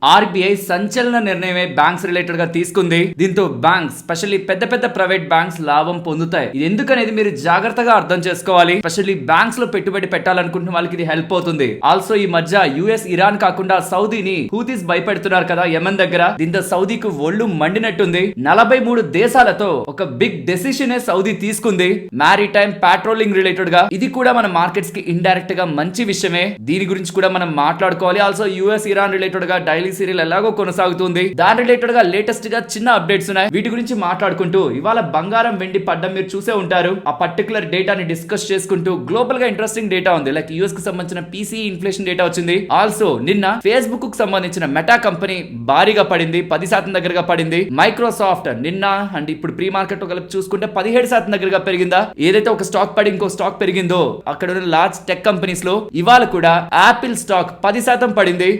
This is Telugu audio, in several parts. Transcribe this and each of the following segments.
ఆర్బీఐ సంచలన నిర్ణయమే బ్యాంక్స్ రిలేటెడ్ గా తీసుకుంది. దీంతో బ్యాంక్స్ స్పెషల్లీ పెద్ద పెద్ద ప్రైవేట్ బ్యాంక్స్ లాభం పొందుతాయి. ఇది ఎందుకనేది మీరు జాగ్రత్తగా అర్థం చేసుకోవాలి. స్పెషల్లీ బ్యాంక్స్ లో పెట్టుబడి పెట్టాలనుకుంటున్న వాళ్ళకి ఇది హెల్ప్ అవుతుంది. ఆల్సో ఈ మధ్య యుఎస్ ఇరాన్ కాకుండా సౌదీని హూతీస్ భయపెడుతున్నారు కదా యెమెన్ దగ్గర. దీంతో సౌదీకి ఒళ్ళు మండినట్టుంది. 43 దేశాలతో ఒక బిగ్ డెసిషన్ సౌదీ తీసుకుంది మ్యారిటైమ్ పాట్రోలింగ్ రిలేటెడ్ గా. ఇది కూడా మన మార్కెట్స్ కి ఇండైరెక్ట్ గా మంచి విషయమే. దీని గురించి కూడా మనం మాట్లాడుకోవాలి. ఆల్సో యుఎస్ ఇరాన్ రిలేటెడ్ గా డైలీ సీరియల్ ఎలాగో కొనసాగుతుంది. దాని రిలేటెడ్ గా లేటెస్ట్ గా చిన్న అప్డేట్స్ ఉన్నాయి. వీటి గురించి మాట్లాడుకుంటూ ఇవాళ బంగారం వెండి పడ్డం మీరు చూసే ఉంటారు. ఆ పర్టికులర్ డేటాని డిస్కస్ చేసుకుంటూ గ్లోబల్ గా ఇంట్రెస్టింగ్ డేటా ఉంది. లైక్ యూఎస్ కి సంబంధించిన పీసీ ఇన్ఫ్లేషన్ డేటా వచ్చింది. ఆల్సో నిన్న ఫేస్బుక్ కు సంబంధించిన మెటా కంపెనీ భారీగా పడింది, 10% దగ్గరగా పడింది. మైక్రోసాఫ్ట్ నిన్న అండ్ ఇప్పుడు ప్రీ మార్కెట్ తో కలిపి చూసుకుంటే 17% దగ్గరగా పెరిగిందా. ఏదైతే ఒక స్టాక్ పడి ఇంకో స్టాక్ పెరిగిందో అక్కడ ఉన్న లార్జ్ టెక్ కంపెనీస్ లో ఇవాళ కూడా యాపిల్ స్టాక్ 10% పడింది,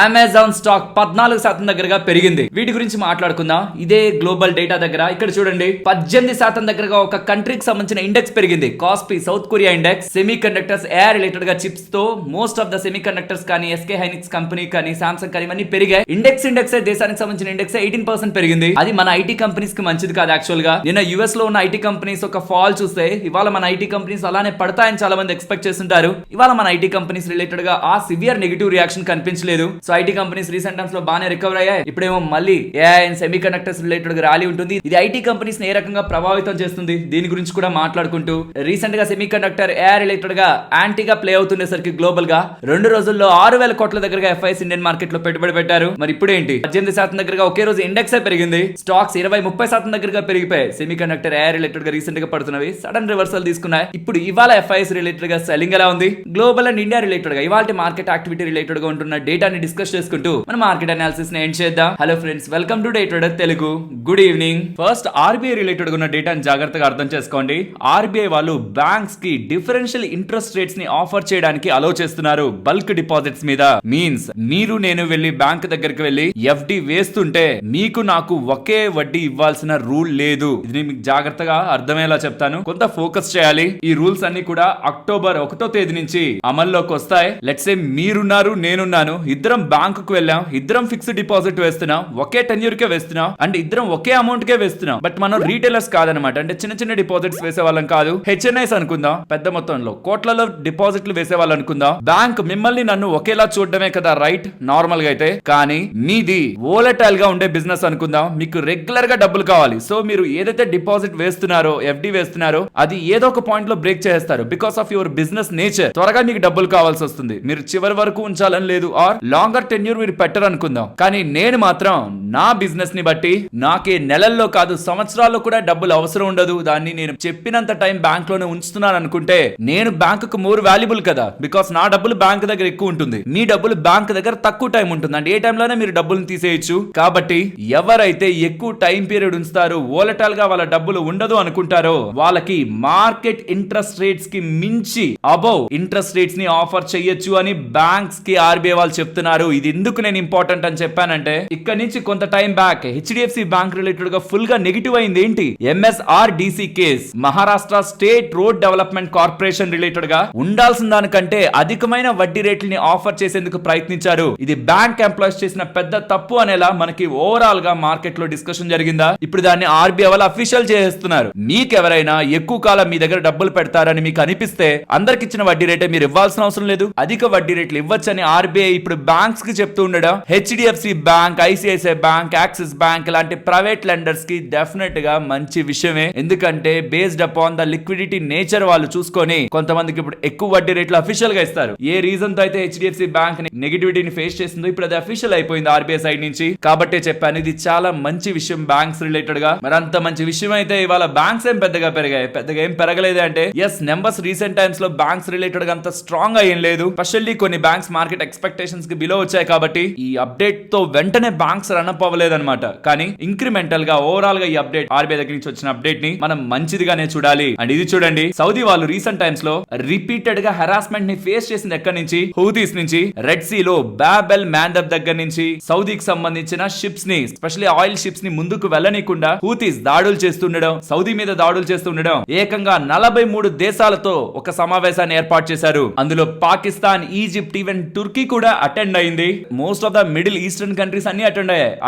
అమెజాన్ స్టాక్ 14% దగ్గరగా పెరిగింది. వీటి గురించి మాట్లాడుకుందాం. ఇదే గ్లోబల్ డేటా దగ్గర ఇక్కడ చూడండి 18% దగ్గరగా ఒక కంట్రీకి సంబంధించిన ఇండెక్స్ పెరిగింది. KOSPI South Korea index semiconductors are related గా చిప్స్ తో most of the semiconductors కానీ ఎస్కే హైనిక్స్ కంపెనీ కానీ సామ్సంగ్ కానీ ఇవన్నీ పెరిగాయి. ఇండెక్స్ దేశానికి సంబంధించిన ఇండెక్స్ 18% పెరిగింది. అది మన ఐటీ కంపెనీస్ కి మంచిది కాదు. యాక్చువల్ గా నిన్న యుఎస్ లో ఉన్న ఐటీ కంపెనీస్ ఒక ఫాల్ చూస్తే ఇవాళ మన ఐటీ కంపెనీస్ అలానే పడతాయని చాలా మంది ఎక్స్పెక్ట్ చేస్తుంటారు. ఇవాళ మన ఐటీ కంపెనీస్ రిలేటెడ్ గా ఆ సివియర్ నెగిటివ్ రియాక్షన్ కనిపించలేదు. So IT companies recent times లో బాగానే రికవర్ అయ్యాయి. ఇప్పుడేమో మళ్ళీ AI and semi conductors related గా ర్యాలీ ఉంటుంది. ఇది ఐటీ కంపెనీస్ ఏ రకంగా ప్రభావితం చేస్తుంది దీని గురించి కూడా మాట్లాడుకుంటూ రీసెంట్ గా సెమీ కండక్టర్ ఏఐ రిలేటెడ్ గా యాంటీగా ప్లే అవుతుండేసరికి గ్లోబల్ గా 2 రోజుల్లో 6,000 కోట్ల దగ్గరగా ఎఫ్ఐఎస్ ఇండియన్ మార్కెట్ లో పెట్టుబడి పెట్టారు. మరి ఇప్పుడు ఏంటి 18% దగ్గరగా ఒకే రోజు ఇండెక్స్ పెరిగింది. స్టాక్స్ 20-30% దగ్గరగా పెరిగిపోయాయి. సెమీ కండక్టర్ ఏఐ రిలేటెడ్ గా రీసెంట్ గా పడుతున్నవి సడన్ రివర్సల్ తీసుకున్నాయి. ఇప్పుడు ఇవాళ ఎఫ్ఐఎస్ రిలేటెడ్ గా సెల్లింగ్ ఎలా ఉంది, గ్లోబల్ అండ్ ఇండియా రిలేటెడ్ గా ఇవాళ మార్కెట్ యాక్టివిటీ రిలేటెడ్ గా ఉంటున్న డేటాని డిస్కస్ చేసుకుంటూ మన మార్కెట్ అనాలిసిస్ ని ఎండ్ చేద్దాం. Hello friends, welcome to day trader Telugu. Good evening. First RBI related ఉన్న డేటాని జాగ్రత్తగా అర్థం చేసుకోండి. ఆర్బీఐ వాళ్ళు బ్యాంక్స్ కి డిఫరెన్షియల్ ఇంట్రెస్ట్ రేట్స్ ని ఆఫర్ చేయడానికి అలో చేస్తున్నారు బల్క్ డిపాజిట్స్ మీద. మీన్స్ మీరు నేను వెళ్లి బ్యాంక్ దగ్గరికి వెళ్లి ఎఫ్డి వేస్తుంటే మీకు నాకు ఒకే వడ్డీ ఇవ్వాల్సిన రూల్ లేదు. ఇది మీకు జాగ్రత్తగా అర్థమయ్యేలా చెప్తాను. కొంత ఫోకస్ చేయాలి. ఈ రూల్స్ అన్ని కూడా అక్టోబర్ 1వ తేదీ నుంచి అమల్లోకి వస్తాయి. లెట్స్ సే మీరున్నారు నేనున్నాను, ఇద్దరం బ్యాంకు కు వెళ్ళాం, ఇద్దరం ఫిక్స్డ్ డిపాజిట్ వేస్తున్నాం, ఒకే టెన్యూర్ కే వేస్తున్నాం అండ్ ఇద్దరం ఒకే అమౌంట్ కే వేస్తున్నాం. బట్ మనం రీటైలర్స్ కాదనమాట. అంటే చిన్న చిన్న డిపాజిట్స్ వేసే వాళ్ళం కాదు. హెచ్ఎన్ఐస్ అనుకుందాం, పెద్ద మొత్తంలో కోట్లలో డిపాజిట్లు వేసే వాళ్ళు అనుకుందాం. బ్యాంక్ మిమ్మల్ని నన్ను ఒకేలా చూడడమే కదా రైట్ నార్మల్ గా అయితే. కానీ మీది వోలటైల్ గా ఉండే బిజినెస్ అనుకుందాం. మీకు రెగ్యులర్ గా డబ్బులు కావాలి. సో మీరు ఏదైతే డిపాజిట్ వేస్తున్నారో ఎఫ్డి వేస్తున్నారో అది ఏదో ఒక పాయింట్ లో బ్రేక్ చేస్తారు. Because of your business nature త్వరగా మీకు డబ్బులు కావాల్సి వస్తుంది. మీరు చివరి వరకు ఉంచాలని లేదు. ఆర్ లాంగర్ టెన్యూర్ మీరు పెట్టరు అనుకుందాం. కానీ నేను మాత్రం నా బిజినెస్ ని బట్టి నాకే నెలల్లో కాదు సంవత్సరాల్లో కూడా డబ్బులు అవసరం ఉండదు. దాన్ని నేను చెప్పినంత టైం బ్యాంక్ లోనే ఉంచుతున్నాను అనుకుంటే నేను బ్యాంక్ కు మోర్ వాల్యుబుల్ కదా. బికాస్ నా డబ్బులు బ్యాంక్ దగ్గర ఎక్కువ ఉంటుంది, మీ డబ్బులు బ్యాంక్ దగ్గర తక్కువ టైం ఉంటుంది. అంటే ఏ టైంలోనే మీరు డబ్బులు తీసేయచ్చు. కాబట్టి ఎవరైతే ఎక్కువ టైం పీరియడ్ ఉంచుతారో వోలటైల్ గా వాళ్ళ డబ్బులు ఉండదు అనుకుంటారో వాళ్ళకి మార్కెట్ ఇంట్రెస్ట్ రేట్స్ కి మించి అబౌవ్ ఇంట్రెస్ట్ రేట్స్ ని ఆఫర్ చేయొచ్చు అని బ్యాంక్స్ కి ఆర్బీఐ వాళ్ళు చెప్తున్నారు. ఇది ఎందుకు నేను ఇంపార్టెంట్ అని చెప్పానంటే ఇక్కడ నుంచి కొంత time back HDFC bank related గా ఫుల్ గా నెగిటివ్ అయింది. ఏంటి MSRDC case, Maharashtra state road development corporation related గా ఉండాల్సిన దానికంటే అధికమైన వడ్డీ రేట్లని ఆఫర్ చేసేందుకు ప్రయత్నించారు. ఇది బ్యాంక్ ఎంప్లాయీస్ చేసిన పెద్ద తప్పు అనేలా మనకి ఓవరాల్ గా మార్కెట్ లో డిస్కషన్ జరిగిందా. ఇప్పుడు దాన్ని ఆర్బీఐ వాళ్ళు అఫీషియల్ చేస్తున్నారు. మీకెవరైనా ఎక్కువ కాలం మీ దగ్గర డబ్బులు పెడతారని మీకు అనిపిస్తే అందరికి ఇచ్చిన వడ్డీ రేటే మీరు ఇవ్వాల్సిన అవసరం లేదు, అధిక వడ్డీ రేట్లు ఇవ్వచ్చని ఆర్బీఐ ఇప్పుడు బ్యాంక్స్ కి చెప్తూ ఉండడం HDFC bank, ICICI bank, axis bank లాంటి ప్రైవేట్ లెండర్స్ కి డెఫినెట్ గా మంచి విషయమే. ఎందుకంటే based upon the liquidity nature వాళ్ళు చూసుకొని కొంతమందికి ఇప్పుడు ఎక్కువ వడ్డీ రేట్లు అఫీషియల్ గా ఇస్తారు. ఏ రీజన్ తో అయితే హెచ్డిఎఫ్సి బ్యాంక్ నెగిటివిటీని ఫేస్ చేసిందో ఇప్పుడు అది అఫీషియల్ అయిపోయింది ఆర్బీఐ సైడ్ నుంచి. కాబట్టే చెప్పాను ఇది చాలా మంచి విషయం బ్యాంక్స్ రిలేటెడ్ గా. మరి అంత మంచి విషయం అయితే ఇవాళ బ్యాంక్స్ ఏం పెద్దగా పెరిగాయి, పెద్దగా ఏం పెరగలేదు అంటే ఎస్ నెంబర్స్ రీసెంట్ టైమ్స్ లో బ్యాంక్స్ రిలేటెడ్ గా అంత స్ట్రాంగ్ గా ఏం లేదు. స్పెషల్లీ కొన్ని బ్యాంక్స్ మార్కెట్ ఎక్స్పెక్టేషన్స్ కి బిలో వచ్చాయి కాబట్టి ఈ అప్డేట్ తో వెంటనే బ్యాంక్స్ రన్ అప్ అవ్వలేదు అనమాట. కానీ ఇంక్రిమెంటల్ గా ఓవరాల్ గా ఈ అప్డేట్ ఆర్బీఐ దగ్గర నుంచి వచ్చిన అప్డేట్ ని మనం మంచిదిగానే చూడాలి. అండ్ ఇది చూడండి, సౌదీ వాళ్ళు రీసెంట్ టైమ్స్ లో రిపీటెడ్ గా హెరాస్మెంట్ ని ఫేస్ చేసింది ఎక్కడి నుంచి, హౌతీస్ నుంచి. రెడ్ సీ లో బాబెల్ మ్యాండబ్ దగ్గర నుంచి సౌదీకి సంబంధించిన షిప్స్ ని స్పెషల్లీ ఆయిల్ షిప్స్ ని ముందుకు వెళ్ళనీయకుండా హూతీస్ దాడులు చేస్తుండడం, సౌదీ మీద దాడులు చేస్తుండడం, ఏకంగా 43 దేశాలతో ఒక సమావేశాన్ని ఏర్పాటు చేశారు. అందులో పాకిస్తాన్, ఈజిప్ట్, ఈవెన్ టుర్కీ కూడా అటెండ్ అయింది. Most most of the middle eastern countries అన్ని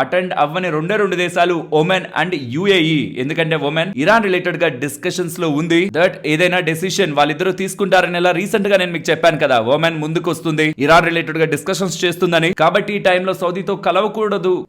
అటెండ్ అవ్వని రెండు దేశాలు ఒమెన్ అండ్ యుఏఈ. ఎందుకంటే ఒమెన్ ఇరాన్ రిలేటెడ్ గా డిస్కషన్స్ లో ఉంది. దట్ ఏదైనా డెసిషన్ వాళ్ళిద్దరూ తీసుకుంటారని ఇలా రీసెంట్ గా నేను మీకు చెప్పాను కదా, ఒమెన్ ముందుకు వస్తుంది ఇరాన్ రిలేటెడ్ గా డిస్కషన్స్ చేస్తుందని. కాబట్టి ఈ టైంలో సౌదీతో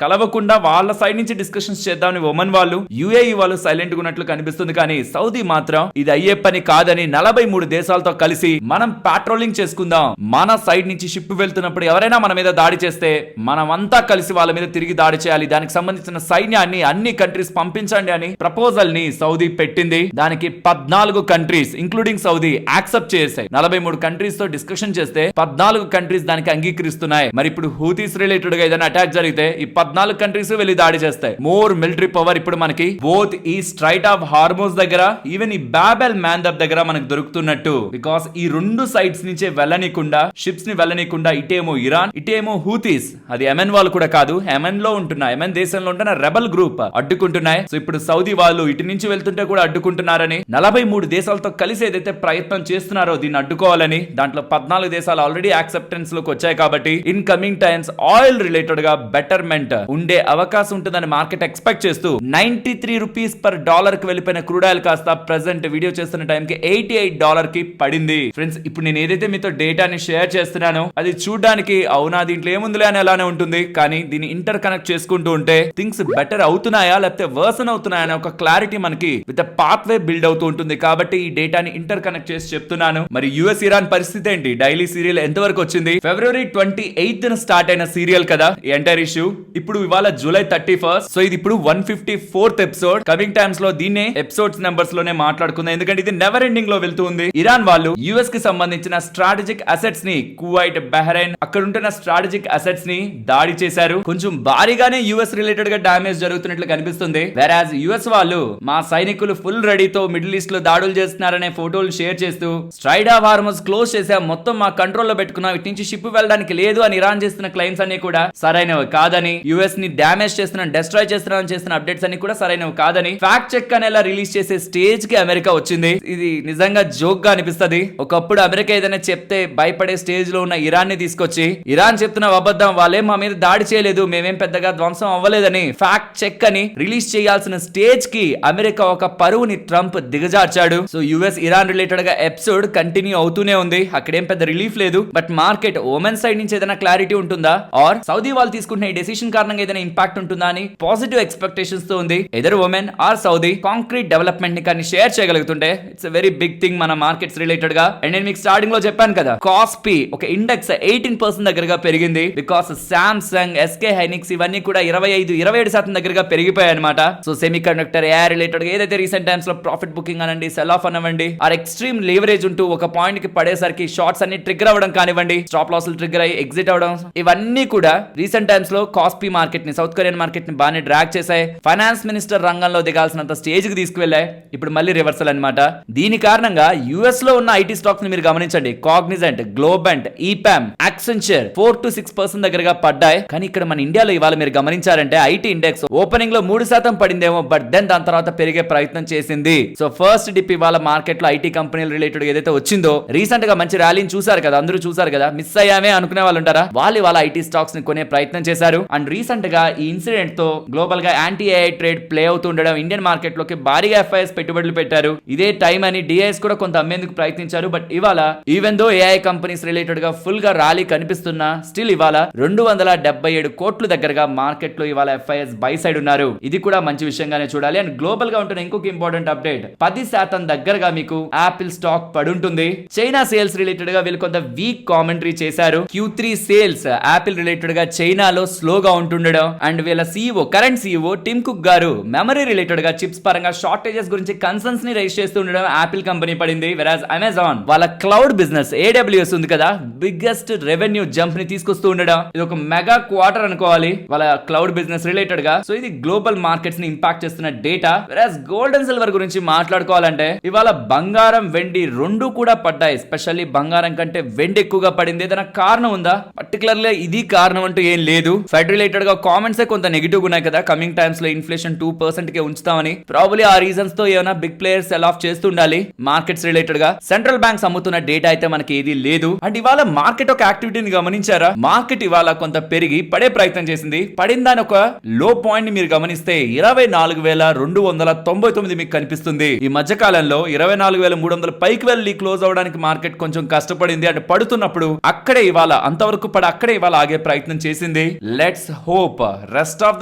కలవకుండా వాళ్ళ సైడ్ నుంచి డిస్కషన్స్ చేద్దామని ఒమన్ వాళ్ళు, యుఏఈ వాళ్ళు సైలెంట్ గా ఉన్నట్లు కనిపిస్తుంది. కానీ సౌదీ మాత్రం ఇది అయ్యే పని కాదని 43 దేశాలతో కలిసి మనం పాట్రోలింగ్ చేసుకుందాం, మన సైడ్ నుంచి షిప్ వెళ్తున్నప్పుడు ఎవరైనా మన మీద దాడి చేస్తే మనమంతా కలిసి వాళ్ళ మీద తిరిగి దాడి చేయాలి, దానికి సంబంధించిన సైన్యాన్ని అన్ని కంట్రీస్ పంపించండి అని ప్రపోజల్ ని సౌదీ పెట్టింది. దానికి 14 కంట్రీస్ ఇంక్లూడింగ్ సౌదీ యాక్సెప్ట్ చేశాయి. 43 కంట్రీస్ తో డిస్కషన్ చేస్తే 14 కంట్రీస్ దానికి అంగీకరిస్తున్నాయి. మరి ఇప్పుడు హూతీస్ రిలేటెడ్ గా ఏదైనా అటాక్ జరిగితే ఈ 14 కంట్రీస్ వెళ్ళి దాడి చేస్తాయి. మోర్ మిలిటరీ పవర్ ఇప్పుడు మనకి బోత్ ఈ స్ట్రైట్ ఆఫ్ హార్మోస్ దగ్గర, ఈవెన్ ఈ బాబెల్ మ్యాందబ్ దగ్గర మనకు దొరుకుతున్నట్టు. బికాస్ ఈ రెండు సైడ్స్ నుంచే వెళ్ళనీకుండా, షిప్స్ ని వెళ్ళనీకుండా ఇటేమో ఇరాన్, ఇటేమో హూతీస్, అది యెమెన్ వాళ్ళు కూడా కాదు, యెమెన్ లో ఉంటున్న, యెమెన్ దేశంలో ఉంటున్న రెబల్ గ్రూప్ అడ్డుకుంటున్నాయి. సో ఇప్పుడు సౌదీ వాళ్ళు ఇటు నుంచి వెళ్తుంటే కూడా అడ్డుకుంటున్నారని 43 దేశాలతో కలిసి ఏదైతే ప్రయత్నం చేస్తున్నారో దీన్ని అడ్డుకోవాలని, దాంట్లో 14 దేశాలు ఆల్రెడీ యాక్సెప్టెన్స్ లోకి వచ్చాయి. కాబట్టి in coming times oil related గా బెటర్మెంట్ ఉండే అవకాశం ఉంటుందని మార్కెట్ ఎక్స్పెక్ట్ చేస్తూ 93 రూపీస్ పర్ డాలర్ కి వెళ్ళిపోయిన క్రూడ్ ఆయిల్ కాస్త ప్రెసెంట్ వీడియో చేస్తున్న టైం కి $88 కి పడింది. ఫ్రెండ్స్, ఇప్పుడు నేను ఏదైతే మీతో డేటాని షేర్ చేస్తున్నానో అది చూడడానికి అవునా దీంట్లో ఏముందిలే అని అలానే ఉంటుంది. కానీ దీన్ని ఇంటర్ కనెక్ట్ చేసుకుంటూ ఉంటే థింగ్స్ బెటర్ అవుతున్నాయా లేకపోతే వర్సన్ అవుతున్నాయా అనే ఒక క్లారిటీ మనకి విత్ పాత్ వే బిల్డ్ అవుతూ ఉంటుంది. కాబట్టి ఈ డేటాని ఇంటర్ కనెక్ట్ చేసి చెప్తున్నాను. మరి యుఎస్ ఇరాన్ పరిస్థితి ఏంటి? డైలీ సీరియల్ ఎంతవరకు వచ్చింది? ఫిబ్రవరి 28న స్టార్ట్ అయిన సీరియల్ కదా ఎంటైర్ ఇష్యూ. ఇప్పుడు ఇవాళ జూలై 31st. సో ఇది ఇప్పుడు 154th ఎపిసోడ్. కమింగ్ టైమ్స్ లో దీన్నే ఎపిసోడ్స్ నెంబర్స్ లోనే మాట్లాడుకుందాం, ఎందుకంటే ఇది నెవర్ ఎండింగ్ లో వెళ్తూ ఉంది. ఇరాన్ వాళ్ళు యుఎస్ కి సంబంధించిన స్ట్రాటజిక్ అసెట్స్ ని, కువైట్, బహ్రెయిన్ అక్కడ ఉంటున్న స్ట్రాటజిక్ అసెట్స్ ని దాడి చేశారు. కొంచెం భారీగానే యుఎస్ రిలేటెడ్ గా డామేజ్ జరుగుతున్నట్లు కనిపిస్తుంది. వెరాజ్ యుఎస్ వాళ్ళు మా సైనికులు ఫుల్ రెడీతో మిడిల్ ఈస్ట్ లో దాడులు చేస్తున్నారనే ఫోటోలు షేర్ చేస్తూ స్ట్రైట్ ఆఫ్ హార్మోస్ క్లోజ్ చేసాం, మొత్తం మా కంట్రోల్ లో పెట్టుకున్నాం, ఇటు నుంచి షిప్ వెళ్ళడానికి లేదు అని ఇరాన్ చేస్తున్న క్లెయిమ్స్ అన్ని కూడా సరైనవి కాదని, యుఎస్ ని డామేజ్ చేస్తున్నాం, డెస్ట్రాయ్ చేస్తున్నాం చేస్తున్న అప్డేట్స్ అన్ని కూడా సరైనవి కాదని ఫ్యాక్ట్ చెక్ అనేలా రిలీజ్ చేసే స్టేజ్ కి అమెరికా వచ్చింది. ఇది నిజంగా జోక్ గా అనిపిస్తది. ఒకప్పుడు అమెరికా ఏదైనా చెప్తే భయపడే స్టేజ్ లో ఉన్న ఇరాన్ ని తీసుకొచ్చి ఇరాన్ చెప్తున్న అబద్ధం, వాళ్ళే మా మీద దాడి చేయలేదు, మేమేం పెద్దగా ధ్వంసం అవ్వలేదని ఫ్యాక్ట్ చెక్ అని రిలీజ్ చేయాల్సిన స్టేజ్ కి అమెరికా ఒక పరువుని ట్రంప్ దిగజార్చాడు. సో యుఎస్ ఇరాన్ రిలేటెడ్ గా ఎపిసోడ్ కంటిన్యూ అవుతూనే ఉంది. అక్కడేం పెద్ద రిలీఫ్ లేదు. బట్ మార్కెట్ ఓమెన్ సైడ్ నుంచి ఏదైనా క్లారిటీ ఉంటుందా, ఆర్ సౌదీ వాళ్ళు తీసుకుంటున్న ఈ డెసిషన్ కారణంగా ఏదైనా ఇంపాక్ట్ ఉంటుందా అని పాజిటివ్ ఎక్స్పెక్టేషన్స్ తో ఉంది. Either Oman or Saudi concrete development ని కానీ షేర్ చేయగలుగుతుంటే ఇట్స్ వెరీ బిగ్ థింగ్ మన మార్కెట్స్ రిలేటెడ్ గా. అండ్ నేను మీకు స్టార్టింగ్ లో చెప్పాను కదా, కాస్పీ ఒక ఇండెక్స్ 18% దగ్గరగా పెరిగింది. బికాస్ సామ్సంగ్, ఎస్కే హైనిక్స్ ఇవన్నీ కూడా 25-27% దగ్గరగా పెరిగిపోయాయి అనమాట. So semi conductor, AI related ఏదైతే రీసెంట్ టైమ్స్ లో ప్రాఫిట్ బుకింగ్ అనండి, సెల్ ఆఫ్ అనండి, ఆర్ ఎక్స్ట్రీమ్ లీవరేజ్ ఉంటూ ఒక పాయింట్ కి పడేసరికి షార్ట్స్ అన్ని ట్రిగ్గర్ అవ్వడం కానివ్వండి, స్టాప్ లాస్ ట్రిగ్గర్ అయ్యి ఎగ్జిట్ అవడం, ఇవన్నీ కూడా రీసెంట్ టైమ్స్ లో కాస్పీ మార్కెట్ ని, సౌత్ కొరియన్ మార్కెట్ ని బాగానే డ్రాగ్ చేశాయి. ఫైనాన్స్ మినిస్టర్ రంగంలో దిగాల్సినంత స్టేజ్ కి తీసుకువెళ్ళాయి. ఇప్పుడు మళ్ళీ రివర్సల్ అనమాట. దీని కారణంగా యుఎస్ లో ఉన్న ఐటీ స్టాక్స్ ని మీరు గమనించండి. కాగ్నిజెంట్, గ్లోబెంట్, ఈపామ్, యాక్సెంచర్ 4-6% దగ్గరగా పడ్డాయి. కానీ ఇక్కడ మన ఇండియాలో ఇవాళ మీరు గమనించారంటే ఐటీ ఇండెక్స్ ఓపెనింగ్ లో 3% పడిందేమో, బట్ దెన్ దాని తర్వాత పెరిగే ప్రయత్నం చేసింది. సో ఫస్ట్ డిప్ ఇవాళ మార్కెట్ లో ఐటీ కంపెనీల రిలేటెడ్ ఏదైతే వచ్చిందో, రీసెంట్ గా మంచి ర్యాలీని చూసారు కదా, అందరూ చూసారు కదా, మిస్ అయ్యామే అనుకునే వాళ్ళు ఉంటారా, వాళ్ళు ఇవాళ ఐటీ స్టాక్స్ ని కొనే ప్రయత్నం చేశారు. అండ్ రీసెంట్ గా ఈ ఇన్సిడెంట్ తో గ్లోబల్ గా యాంటీ ఏఐ ట్రేడ్ ప్లే అవుతూ ఉండడం, ఇండియన్ మార్కెట్ లోకి భారీగా ఎఫ్ఐఎస్ పెట్టుబడులు పెట్టారు. ఇదే టైం అని డిఐఎస్ కూడా కొంత అమ్మేందుకు ప్రయత్నించారు. బట్ ఇవాళ even though AI companies related గా ఫుల్ గా ర్యాలీ కనిపిస్తున్నా, స్టిల్ ఇవాళ 277 కోట్ల దగ్గరగా మార్కెట్ లో ఇవాళ ఎఫ్ఐఎస్ బై సైడ్ ఉన్నారు. ఇది కూడా మంచి విషయంగానే చూడాలి. అండ్ గ్లోబల్ గా ఉంటున్న ఇంకొక ఇంపార్టెంట్ అప్డేట్, 10% దగ్గరగా మీకు యాపిల్ స్టాక్ పడుంటుంది. చైనా సేల్స్ రిలేటెడ్ గా వీళ్ళు కొంత వీక్ కామెంటరీ చేశారు. Q3 సేల్స్ యాపిల్ రిలేటెడ్ గా చైనాలో స్లోగా ఉంటుండడం, అండ్ వీళ్ళ CEO, current CEO Tim Cook గారు మెమరీ రిలేటెడ్ గా చిప్స్ పరంగా షార్టేజెస్ గురించి కన్సర్న్స్ ని రైజ్ చేస్తూ ఉండడం యాపిల్ కంపెనీ పడింది. వెరాజ్ అమెజాన్ వాళ్ళ క్లౌడ్ బిజినెస్ AWS ఉంది కదా, బిగ్గెస్ట్ రెవెన్యూ జంప్ ని తీసుకొస్తూ ఉండడం, ఇది ఒక మెగా క్వార్టర్ అనుకోవాలి వాళ్ళ క్లౌడ్ బిజినెస్ రిలేటెడ్ గా. సో ఇది గ్లోబల్ మార్కెట్స్ ని ఇంపాక్ట్ చేస్తున్న డేటా. వెరాజ్ గోల్డ్ అండ్ సిల్వర్ గురించి మాట్లాడుకోవాలంటే ఇవాళ బంగారం, వెండి రెండు కూడా పడ్డాయి. స్పెషల్లీ బంగారం కంటే వెండి ఎక్కువగా పడింది. ఏదైనా కారణం ఉందా? పర్టికులర్లీ ఇది కారణం అంటూ ఏం లేదు. ఫెడ్ రిలేటెడ్ గా కామెంట్స్ కొంత నెగిటివ్ ఉన్నాయి కదా, కమింగ్ టైమ్స్ లో ఇన్ఫ్లేషన్ 2% కే ఉంచుతామని. ప్రాబబ్లీ ఆ రీజన్స్ తో ఏమైనా బిగ్ ప్లేయర్స్ సెల్ ఆఫ్ చేస్తుండాలి మార్కెట్స్ రిలేటెడ్ గా. సెంట్రల్ బ్యాంక్స్ అమ్ముతున్న డేటా అయితే మనకి ఏది లేదు. అండ్ ఇవాళ మార్కెట్ ఒక యాక్టివిటీని గమనించారా? మార్కెట్ ఇవాళ కొంత పెరిగి పడే ప్రయత్నం చేసింది. పడిన దాని ఒక లో పాయింట్ ని మీరు గమనిస్తే 24,299 మీకు కనిపిస్తుంది. ఈ మధ్య కాలంలో 24,300 పైకి వెళ్ళి క్లోజ్ అవడానికి మార్కెట్ కొంచెం కష్టపడింది. అంటే పడుతున్నప్పుడు అక్కడే ఇవాళ అంతవరకు అక్కడే ఇవాళ ఆగే ప్రయత్నం చేసింది. Let's hope rest of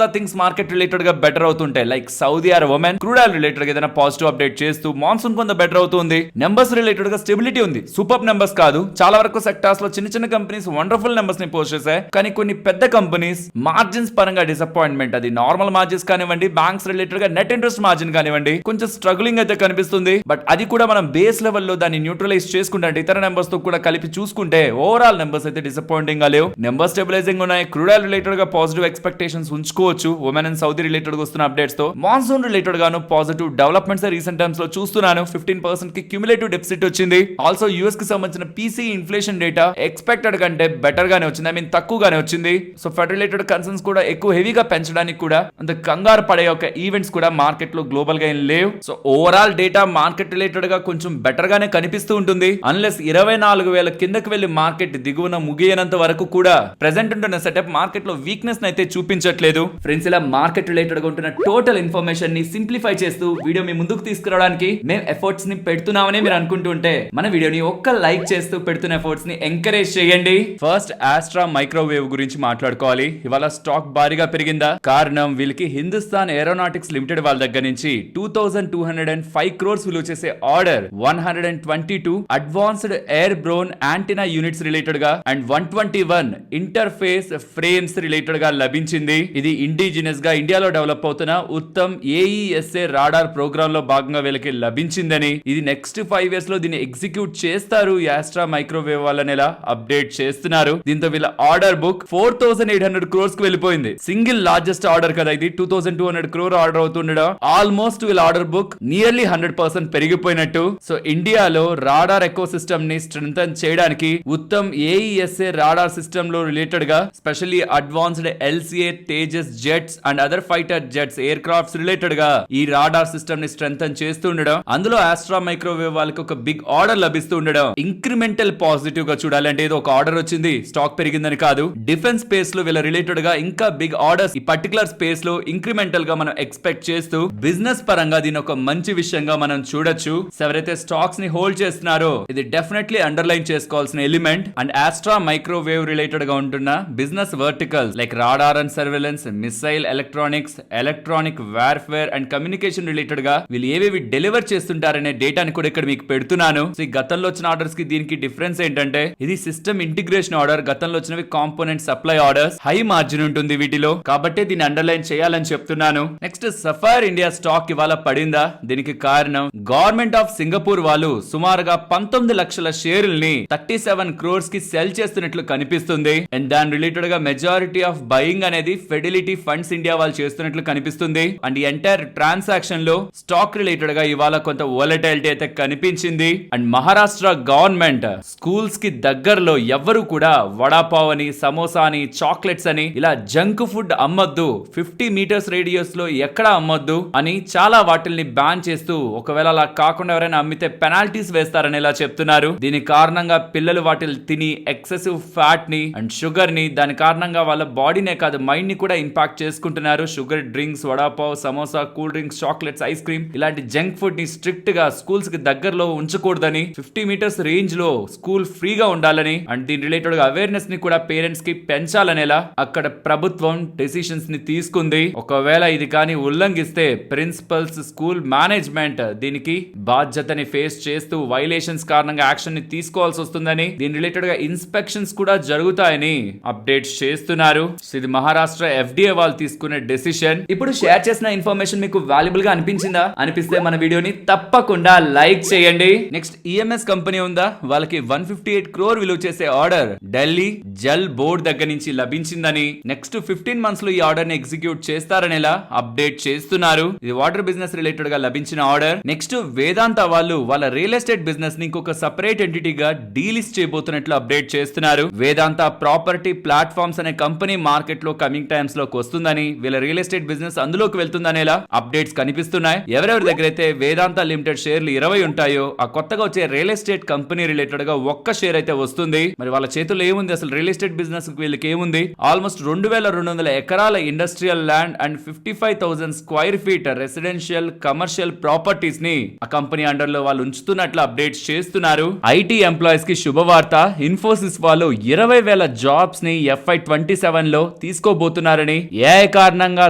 the things market related గా బెటర్ అవుతుంటాయి. Like Saudi or Oman crude oil related గా ఏదైనా పాజిటివ్ అప్డేట్ చేస్తూ మాన్సూన్ కొంత బెటర్ అవుతుంది. నెంబర్స్ రిలేటెడ్ గా స్టెబిలిటీ ఉంది. సూపర్ నెంబర్స్ కాదు, చాలా వరకు సెక్టార్స్ లో చిన్న చిన్న కంపెనీస్ వండర్ఫుల్ నెంబర్స్ ని పోస్ట్ చేశాయి. కానీ కొన్ని పెద్ద కంపెనీస్ మార్జిన్స్ పరంగా డిసప్పాయింట్మెంట్, అది నార్మల్ మార్జిన్స్ కానివ్వండి, బ్యాంక్స్ రిలేటెడ్ గా నెట్ ఇంట్రెస్ట్ మార్జిన్ కానివ్వండి, కొంచెం స్ట్రగులింగ్ అయితే కనిపిస్తుంది. బట్ అది కూడా మనం బేస్ లెవెల్లో దాన్ని న్యూట్రలైజ్ చేసుకుంటే ఇతర నెంబర్స్ తో కూడా కలిపి చూసుకుంటే ఓవరాల్ నెంబర్స్ అయితే డిసప్పాయింటింగ్ గా లేవు. నెంబర్ స్టెబిలైజింగ్ ఉన్నాయి. క్రూడ్ ఆయిల్ రిలేటెడ్ గా పాజిటివ్ ఎక్స్పెక్టేషన్స్ ఉంచుకోవచ్చు. ఉమెన్ అండ్ సౌదీ రిలేటెడ్ గా వస్తున్న అప్డేట్స్ తో మాన్సూన్ రిలేటెడ్ గాను పాజిటివ్ డెవలప్మెంట్స్ రీసెంట్ టైమ్స్ లో చూస్తున్నాను. 15% కి క్యూములేటివ్ డెఫిసిట్ వచ్చింది. ఆల్సో యూఎస్ కి సంబంధించిన పీసీ ఇన్ఫ్లేషన్ డేటా ఎక్స్పెక్టెడ్ కంటే బెటర్ గానే వచ్చింది. ఐ మీన్ తక్కువగానే వచ్చింది. సో ఫెడ్ రిలేటెడ్ కన్సర్న్స్ కూడా ఎక్కువ హెవీగా పెంచడానికి కూడా అంత కంగారు పడే ఒక ఈవెంట్స్ కూడా మార్కెట్ లో గ్లోబల్ గా ఏం లేవు. So overall data market related గా కొంచెం బెటర్ గానే కనిపిస్తూ ఉంటుంది. అన్లెస్ 24,000 కిందకి వెళ్లి మార్కెట్ దిగువన ముగియనంత వరకు కూడా ప్రెసెంట్ ఉంటున్న సెటప్ మార్కెట్ లో వీక్నెస్ అయితే చూపించట్లేదు. ఫ్రెండ్స్, ఇలా మార్కెట్ రిలేటెడ్ గా ఉంటున్న టోటల్ ఇన్ఫర్మేషన్ ని సింప్లిఫై చేస్తూ వీడియో మీ ముందుకు తీసుకురావడానికి మేము ఎఫర్ట్స్ ని పెడుతున్నామని మీరు అనుకుంటుంటే మన వీడియోని ఒక్క లైక్ చేస్తూ పెడుతున్న ఎఫర్ట్స్ ని ఎంకరేజ్ చేయండి. ఫస్ట్ ఆస్ట్రా మైక్రోవేవ్ గురించి మాట్లాడుకోవాలి. ఇవాళ స్టాక్ భారీగా పెరిగిందా? కారణం వీళ్ళకి హిందుస్థాన్ ఏరోనాటిక్స్ లిమిటెడ్ వాళ్ళ దగ్గర నుంచి 2205 crores విలువ చేసే order, 122 advanced airborne antenna units related గా అండ్ 121 ఇంటర్ఫేస్ ఫ్రేమ్స్ రిలేటెడ్ గా లభించింది. ఇది ఇండిజినస్ గా ఇండియాలో డెవలప్ అవుతున్న ఉత్తమ్ ఏఈఎస్ఏ రాడార్ ప్రోగ్రామ్ లో భాగంగా వీళ్ళకి లభించిందని, ఇది నెక్స్ట్ 5 years లో దీన్ని ఎగ్జిక్యూట్ చేస్తారు యాస్ట్రా మైక్రోవేవ్ వాళ్ళని ఇలా అప్డేట్ చేస్తున్నారు. దీంతో వీళ్ళ ఆర్డర్ బుక్ 4,800 crores కి వెళ్ళిపోయింది. సింగిల్ లార్జెస్ట్ ఆర్డర్ కదా ఇది. 2,200 crore ఆర్డర్ అవుతుండడం ఆల్మోస్ట్ వీళ్ళ ఆర్డర్ బుక్ నియర్లీ 100% పెరిగిపోయినట్టు. సో ఇండియాలో రాడార్ ఎకో సిస్టమ్ ని స్ట్రెంథన్ చేయడానికి ఉత్తమ్ ఏఈఎస్ఏ రాడార్ సిస్టమ్ లో రిలేటెడ్ గా specially advanced LCA Tejas jets and other fighter jets air crafts related గా ఈ రాడార్ సిస్టమ్ ని స్ట్రెంథన్ చేస్తూ ఉండడం, అందులో ఆస్ట్రా మైక్రోవేవ్ వాళ్ళకి ఒక బిగ్ ఆర్డర్ లభిస్తూ ఉండడం ఇంక్రిమెంటల్ పాజిటివ్ గా చూడాలి. అంటే ఏదో ఒక ఆర్డర్ వచ్చింది స్టాక్ పెరిగిందని కాదు. డిఫెన్స్ స్పేస్ లో వీళ్ళ రిలేటెడ్ గా ఇంకా బిగ్ ఆర్డర్స్ ఈ పర్టికులర్ స్పేస్ లో ఇంక్రిమెంటల్ గా మనం ఎక్స్పెక్ట్ చేస్తూ బిజినెస్ పరంగా దీని ఒక మంచి విషయంగా మనం చూడొచ్చు. ఎవరైతే స్టాక్స్ ని హోల్డ్ చేస్తున్నారో ఇది డెఫినెట్లీ అండర్లైన్ చేసుకోవాల్సిన ఎలిమెంట్. అండ్ ఆస్ట్రా మైక్రోవేవ్ రిలేటెడ్ గా ఉంటున్న business verticals like radar and surveillance, missile electronics, electronic warfare and communication related గా వీళ్ళు ఏవేవి డెలివర్ చేస్తుంటారనే డేటాని కూడా ఇక్కడ మీకు పెడుతున్నాను. సో ఈ గతంలో వచ్చిన ఆర్డర్స్ కి దీనికి డిఫరెన్స్ ఏంటంటే ఇది సిస్టమ్ ఇంటిగ్రేషన్ ఆర్డర్. గతంలో వచ్చినవి component supply orders. High margin ఉంటుంది వీటిలో, కాబట్టి దీన్ని అండర్లైన్ చేయాలని చెప్తున్నాను. నెక్స్ట్, సఫైర్ ఇండియా స్టాక్ ఇవాళ పడిందా? దీనికి కారణం గవర్నమెంట్ ఆఫ్ సింగపూర్ వాళ్ళు సుమారుగా 19 లక్షల షేర్లని 37 crores కి సెల్ చేస్తున్నట్లు కనిపిస్తుంది. అండ్ దాని రిలేటెడ్ గా మెజారిటీ ఆఫ్ బయింగ్ అనేది ఫెడిలిటీ ఫండ్స్ ఇండియా వాళ్ళు చేస్తున్నట్లు కనిపిస్తుంది. అండ్ ఈ ఎంటైర్ ట్రాన్సాక్షన్ లో స్టాక్ రిలేటెడ్ గా ఇవాళ కొంత వోలటైలిటీ అయితే కనిపించింది. అండ్ మహారాష్ట్ర గవర్నమెంట్ స్కూల్స్ కి దగ్గరలో ఎవరు కూడా వడాపావ్ అని, సమోసా అని, చాక్లెట్స్ అని ఇలా జంక్ ఫుడ్ అమ్మొద్దు, 50 meters రేడియస్ లో ఎక్కడ అమ్మొద్దు అని చాలా వాటిల్ని బ్యాన్ చేస్తూ, ఒకవేళ అలా కాకుండా ఎవరైనా అమ్మితే పెనాల్టీస్ వేస్తారని ఇలా చెప్తున్నారు. దీని కారణంగా పిల్లలు వాటిని తిని ఎక్సెసివ్ ఫ్యాట్ ని అండ్ షుగర్ ని, దాని కారణంగా వాళ్ళ బాడీనే కాదు మైండ్ ని కూడా ఇంపాక్ట్ చేసుకుంటున్నారు. Sugar drinks, vada pav, samosa, cool drinks, chocolates, ice cream ఇలాంటి జంక్ ఫుడ్ ని స్ట్రిక్ట్ గా స్కూల్స్ కి దగ్గరలో ఉంచకూడదని, 50 meters రేంజ్ లో స్కూల్ ఫ్రీగా ఉండాలని అండ్ దీని రిలేటెడ్ గా అవేర్నెస్ ని కూడా పేరెంట్స్ కి పెంచాలనేలా అక్కడ ప్రభుత్వం డెసిషన్స్ ని తీసుకుంది. ఒకవేళ ఇది కానీ ఉల్లంఘిస్తే ప్రిన్సిపల్స్, స్కూల్ మేనేజ్మెంట్ దీనికి బాధ్యతని ఫేస్ చేస్తూ వైలేషన్స్ కారణంగా యాక్షన్ ని తీసుకోవాల్సి వస్తుందని, దీని రిలేటెడ్ గా ఇన్స్పెక్షన్స్ కూడా జరుగుతాయని అప్డేట్స్ చేస్తున్నారు. ఇది మహారాష్ట్ర ఎఫ్డిఏ వాళ్ళు తీసుకునే డెసిషన్. ఇప్పుడు షేర్ చేసిన ఇన్ఫర్మేషన్ మీకు వాల్యుబుల్ గా అనిపించిందా? అనిపిస్తే మన వీడియోని తప్పకుండా లైక్ చేయండి. నెక్స్ట్, ఈఎంఎస్ కంపెనీ ఉందా? వాళ్ళకి 158 crore విలువ చేసే ఆర్డర్ ఢిల్లీ జల్ బోర్డ్ దగ్గర నుంచి లభించిందని, నెక్స్ట్ 15 months లో ఈ ఆర్డర్ ని ఎగ్జిక్యూట్ చేస్తారనేలా అప్డేట్ చేస్తున్నారు. ఇది వాటర్ బిజినెస్ రిలేటెడ్ గా లభించిన ఆర్డర్. నెక్స్ట్, వేదాంత వాళ్ళు వాళ్ళ రియల్ ఎస్టేట్ బిజినెస్ ని ఇంకొక సెపరేట్ ఎంటిటీగా డీలిస్ట్ చేయబోతున్నట్లు అప్డేట్ చేస్తున్నారు. వేదాంత ప్రాపర్టీ ప్లాట్ఫామ్స్ అనే కంపెనీ మార్కెట్ లో కమింగ్ టైమ్స్ లోకి వస్తుందని, వీళ్ళ రియల్ ఎస్టేట్ బిజినెస్ అందులోకి వెళ్తుందనేలా అప్డేట్స్ కనిపిస్తున్నాయి. ఎవరెవరి దగ్గర అయితే వేదాంత లిమిటెడ్ షేర్లు 20 ఉంటాయో ఆ కొత్తగా వచ్చే రియల్ ఎస్టేట్ కంపెనీ రిలేటెడ్ గా ఒక్క షేర్ అయితే వస్తుంది. మరి వాళ్ళ చేతుల్లో ఏముంది? అసలు రియల్ ఎస్టేట్ బిజినెస్ వీళ్ళకి ఏముంది, ఆల్మోస్ట్ 2200 ఎకరాల industrial land and 55,000 square feet residential commercial properties ని ఆ కంపెనీ అండర్ లో వాళ్ళు ఉంచుతున్నట్లు అప్డేట్స్ చేస్తున్నారు. ఐటీ ఎంప్లాయీస్ కి శుభవార్త, ఇన్ఫోసిస్ వాళ్ళు 20,000 జాబ్స్ ని FY27 లో తీసుకోబోతున్నారని, ఏ కారణంగా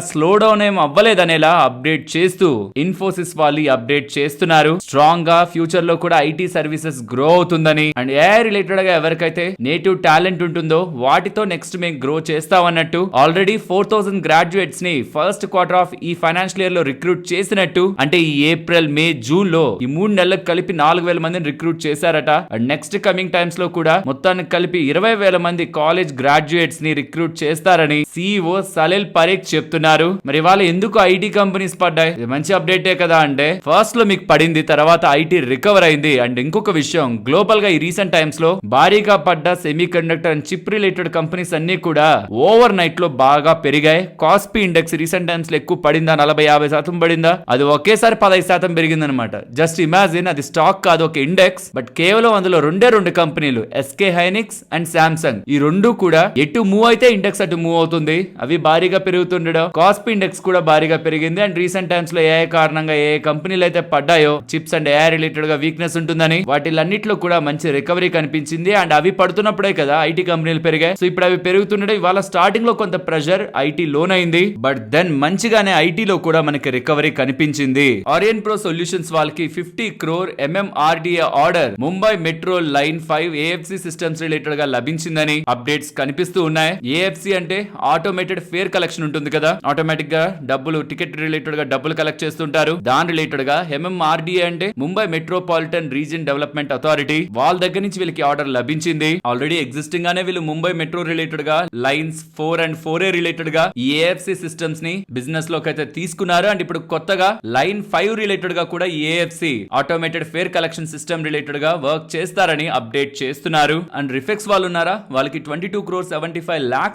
స్లో డౌన్ ఏం అవ్వలేదనేలా అప్డేట్ చేస్తూ ఇన్ఫోసిస్ వాళ్ళు అప్డేట్ చేస్తున్నారు. స్ట్రాంగ్ గా ఫ్యూచర్ లో కూడా ఐటీ సర్వీసెస్ గ్రో అవుతుందని అండ్ ఏ రిలేటెడ్ గా ఎవరికైతే నేటివ్ టాలెంట్ ఉంటుందో వాటితో నెక్స్ట్ మేము గ్రో చేస్తామన్నట్టు ఆల్రెడీ 4,000 గ్రాడ్యుయేట్స్ ని ఫస్ట్ క్వార్టర్ ఆఫ్ ఈ ఫైనాన్షియల్ ఇయర్ లో రిక్రూట్ చేసినట్టు, అంటే ఈ ఏప్రిల్ మే జూన్ లో ఈ 3 నెలలకు కలిపి 4,000 మందిని రిక్రూట్ చేశారట. అండ్ నెక్స్ట్ కమింగ్ టైమ్స్ లో కూడా మొత్తానికి కలిపి 20,000 మంది కాలేజ్ గ్రాడ్యుయేట్స్ ని రిక్రూట్ చేస్తారని CEO సలీల్ పరీఖ్ చెప్తున్నారు. మరి వాళ్ళ ఎందుకు ఐటీ కంపెనీస్ పడ్డాయి, ఇది మంచి అప్డేటే కదా అంటే, ఫస్ట్ లో మీకు పడింది, తర్వాత ఐటీ రికవర్ అయింది. అండ్ ఇంకొక విషయం, గ్లోబల్ గా ఈ రీసెంట్ టైమ్స్ లో భారీగా పడ్డ semi conductor and chip related companies అన్ని కూడా ఓవర్ నైట్ లో బాగా పెరిగాయి. కాస్పీ ఇండెక్స్ రీసెంట్ టైమ్స్ లో ఎక్కువ పడిందా, 40-50% పడిందా, అది ఒకేసారి 15% పెరిగిందనమాట. జస్ట్ ఇమాజిన్, అది స్టాక్ కాదు, ఒక ఇండెక్స్. బట్ కేవలం అందులో రెండు కంపెనీలు, SK హైనిక్స్ అండ్ సామ్సంగ్, ఈ రెండు కూడా ఎటు మూవ్ అయితే ఇండెక్స్ అటు మూవ్ అవుతుంది. అవి భారీగా పెరుగుతుండడం, కాస్పీ ఇండెక్స్ కూడా భారీగా పెరిగింది. అండ్ రీసెంట్ టైమ్స్ లో ఏ కారణంగా ఏ కంపెనీలు అయితే పడ్డాయో, చిప్స్ అండ్ AI రిలేటెడ్ గా వీక్నెస్ ఉంటుందని, వాటిలన్నిట్లో కూడా మంచి రికవరీ కనిపించింది. అండ్ అవి పడుతున్నప్పుడే కదా ఐటీ కంపెనీలు పెరిగాయి. సో ఇప్పుడు అవి పెరుగుతుండడం, ఇవాళ స్టార్టింగ్ లో కొంత ప్రెషర్ ఐటీ లోన్ అయింది, బట్ దెన్ మంచిగానే ఐటీలో కూడా మనకి రికవరీ కనిపించింది. ఆరియన్ ప్రో సొల్యూషన్స్ వాళ్ళకి 50 crore MMRDA order Mumbai metro line 5 AFC systems related గా లభించిందని అప్డేట్స్ కనిపిస్తూ ఉన్నాయి. AFC అంటే ఆటోమేటెడ్ ఫేర్ కలెక్షన్ ఉంటుంది కదా, ఆటోమేటిక్ గా డబ్బులు టికెట్ రిలేటెడ్ గా డబ్బులు కలెక్ట్ చేస్తుంటారు. దాని రిలేటెడ్ గా MMRDA అంటే Mumbai metropolitan region development authority, వాళ్ళ దగ్గర నుంచి వీళ్ళకి ఆర్డర్ లభించింది. ఆల్రెడీ ఎగ్జిస్టింగ్ గానే వీళ్ళు ముంబై మెట్రో రిలేటెడ్ గా లైన్స్ 4 and 4A రిలేటెడ్ గా ఈ AFC సిస్టమ్స్ ని బిజినెస్ లోకి అయితే తీసుకున్నారు. అండ్ ఇప్పుడు కొత్తగా లైన్ 5 రిలేటెడ్ గా కూడా AFC automated fair collection system related గా వర్క్ చేస్తారని అప్డేట్ చేస్తున్నారు. అండ్ రిఫెక్స్ వాళ్ళు ఉన్నారా, వాళ్ళకి 22.75 crore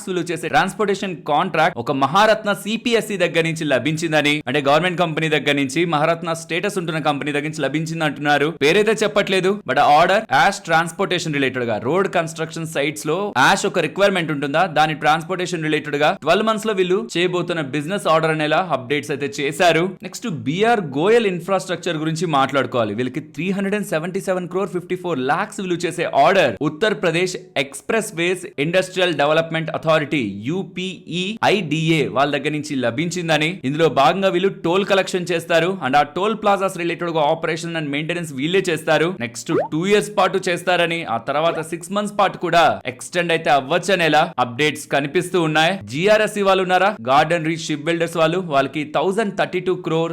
విలువ చేసే ట్రాన్స్పోర్టేషన్ కాంట్రాక్ట్ ఒక మహారత్న CPSE దగ్గర నుంచి లభించిందని, అంటే గవర్నమెంట్ కంపెనీ దగ్గర నుంచి, మహారత్న స్టేటస్ ఉంటున్న కంపెనీ దగ్గర నుంచి లభించింది అంటున్నారు. పేరైతే చెప్పట్లేదు, but order ash transportation related గా రోడ్ కన్స్ట్రక్షన్ సైట్స్ లో యాష్ ఒక రిక్వైర్మెంట్ ఉంటుందా, దాని ట్రాన్స్పోర్టేషన్ రిలేటెడ్ గా 12 months లో వీళ్ళు చేయబోతున్న బిజినెస్ ఆర్డర్ అనేలా అప్డేట్స్ అయితే చేశారు. నెక్స్ట్ BR గోయల్ ఇన్ఫ్రాస్ట్రక్చర్ గురించి మాట్లాడుకోవాలి. వీళ్ళకి 377.54 crore విలువ చేసే ఆర్డర్ ఉత్తర్ ప్రదేశ్ ఎక్స్ప్రెస్ వేస్ ఇండస్ట్రియల్ డెవలప్మెంట్ అథారిటీ UPEIDA వాళ్ళ దగ్గర నుంచి లభించిందని, ఇందులో భాగంగా వీళ్ళు టోల్ కలెక్షన్ చేస్తారు. అండ్ ఆ టోల్ ప్లాజాస్ రిలేటెడ్ గా ఆపరేషన్ అండ్ మెయింటెనెన్స్ వీళ్ళే చేస్తారు. నెక్స్ట్ 2 years పాటు చేస్తారని, ఆ తర్వాత 6 months పాటు కూడా ఎక్స్టెండ్ అయితే అవ్వచ్చనేలా అప్డేట్స్ కనిపిస్తూ ఉన్నాయి. GRSE వాళ్ళు ఉన్నారా, గార్డెన్ రీచ్ షిప్ బిల్డర్స్ వాళ్ళకి 1,032.7 crore